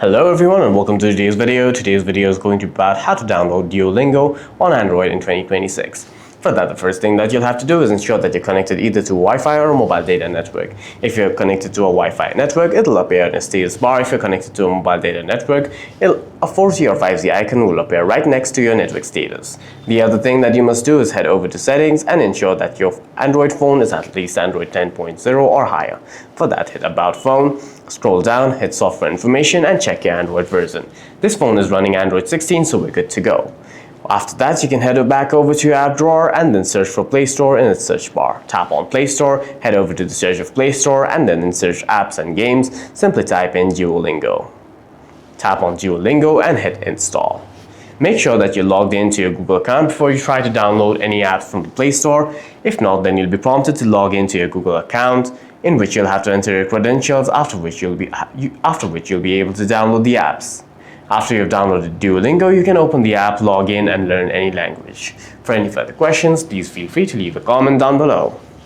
Hello everyone and welcome to today's video. Today's video is going to be about how to download Duolingo on Android in 2026. For that, the first thing that you'll have to do is ensure that you're connected either to Wi-Fi or a mobile data network. If you're connected to a Wi-Fi network, it'll appear in a status bar. If you're connected to a mobile data network, a 4G or 5G icon will appear right next to your network status. The other thing that you must do is head over to settings and ensure that your Android phone is at least Android 10.0 or higher. For that, hit About Phone, scroll down, hit Software Information and check your Android version. This phone is running Android 16, so we're good to go. After that, you can head back over to your app drawer and then search for Play Store in its search bar. Tap on Play Store, head over to the search of Play Store, and then in search apps and games, simply type in Duolingo. Tap on Duolingo and hit install. Make sure that you're logged into your Google account before you try to download any apps from the Play Store. If not, then you'll be prompted to log into your Google account, in which you'll have to enter your credentials, after which you'll be able to download the apps. After you've downloaded Duolingo, you can open the app, log in, and learn any language. For any further questions, please feel free to leave a comment down below.